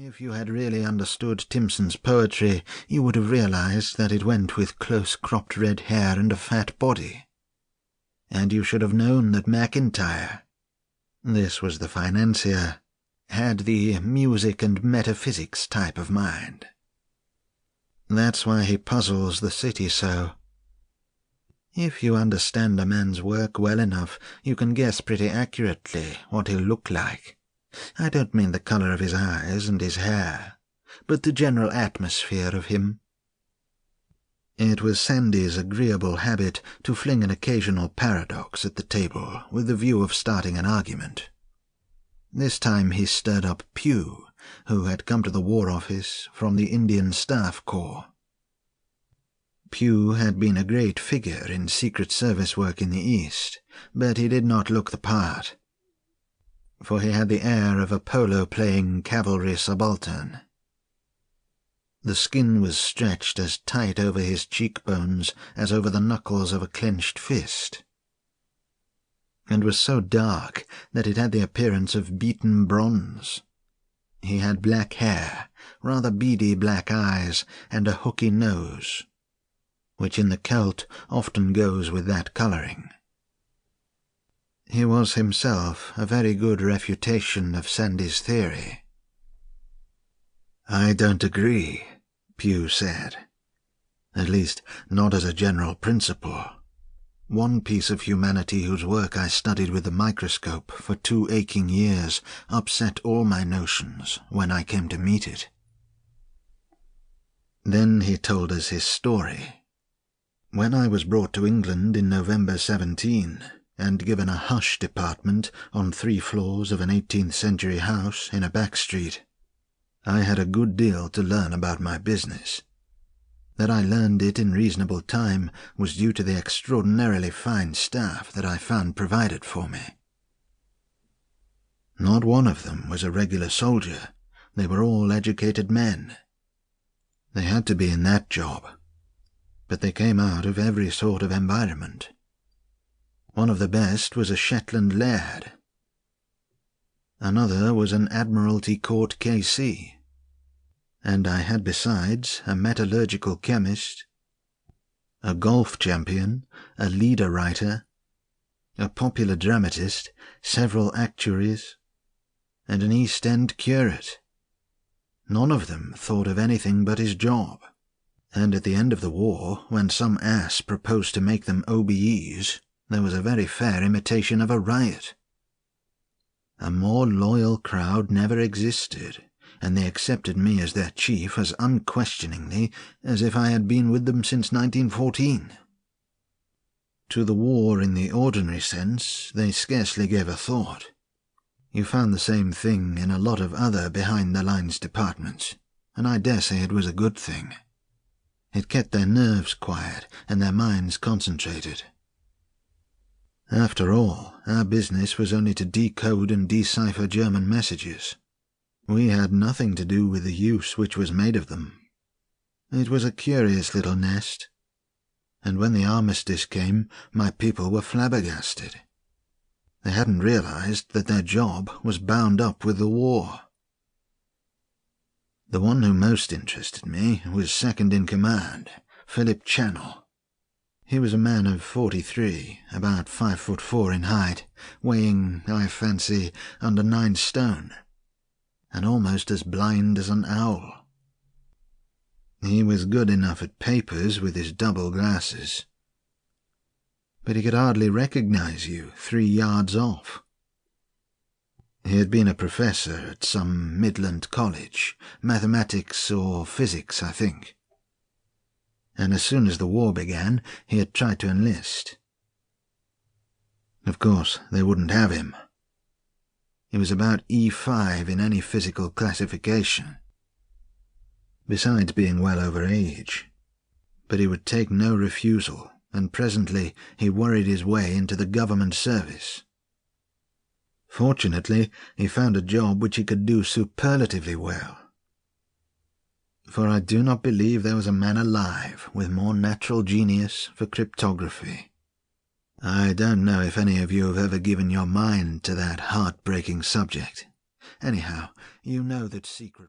If you had really understood Timpson's poetry, you would have realized that it went with close-cropped red hair and a fat body. And you should have known that MacIntyre, this was the financier, had the music and metaphysics type of mind. That's why he puzzles the city so. If you understand a man's work well enough, you can guess pretty accurately what he'll look like. I don't mean the colour of his eyes and his hair, but the general atmosphere of him. It was Sandy's agreeable habit to fling an occasional paradox at the table with the view of starting an argument. This time he stirred up Pugh, who had come to the War Office from the Indian Staff Corps. Pugh had been a great figure in Secret Service work in the East, but he did not look the part, for he had the air of a polo-playing cavalry subaltern. The skin was stretched as tight over his cheekbones as over the knuckles of a clenched fist, and was so dark that it had the appearance of beaten bronze. He had black hair, rather beady black eyes, and a hooky nose, which in the Celt often goes with that colouring. He was himself a very good refutation of Sandy's theory. "I don't agree," Pugh said. "At least, not as a general principle. One piece of humanity whose work I studied with the microscope for 2 aching years upset all my notions when I came to meet it." Then he told us his story. When I was brought to England in November 17, and given a hush department on 3 floors of an 18th-century house in a back street, I had a good deal to learn about my business. That I learned it in reasonable time was due to the extraordinarily fine staff that I found provided for me. Not one of them was a regular soldier. They were all educated men. They had to be in that job, but they came out of every sort of environment. One of the best was a Shetland laird. Another was an Admiralty Court KC. And I had besides a metallurgical chemist, a golf champion, a leader writer, a popular dramatist, several actuaries, and an East End curate. None of them thought of anything but his job. And at the end of the war, when some ass proposed to make them OBEs, there was a very fair imitation of a riot. A more loyal crowd never existed, and they accepted me as their chief as unquestioningly as if I had been with them since 1914. To the war in the ordinary sense, they scarcely gave a thought. You found the same thing in a lot of other behind-the-lines departments, and I dare say it was a good thing. It kept their nerves quiet and their minds concentrated. After all, our business was only to decode and decipher German messages. We had nothing to do with the use which was made of them. It was a curious little nest, and when the armistice came, my people were flabbergasted. They hadn't realized that their job was bound up with the war. The one who most interested me was second in command, Philip Channell. He was a man of 43, about 5'4" in height, weighing, I fancy, under 9 stone, and almost as blind as an owl. He was good enough at papers with his double glasses, but he could hardly recognize you 3 yards off. He had been a professor at some Midland college, mathematics or physics, I think, and as soon as the war began, he had tried to enlist. Of course, they wouldn't have him. He was about E5 in any physical classification, besides being well over age, but he would take no refusal, and presently he worried his way into the government service. Fortunately, he found a job which he could do superlatively well, for I do not believe there was a man alive with more natural genius for cryptography. I don't know if any of you have ever given your mind to that heartbreaking subject. Anyhow, you know that secret...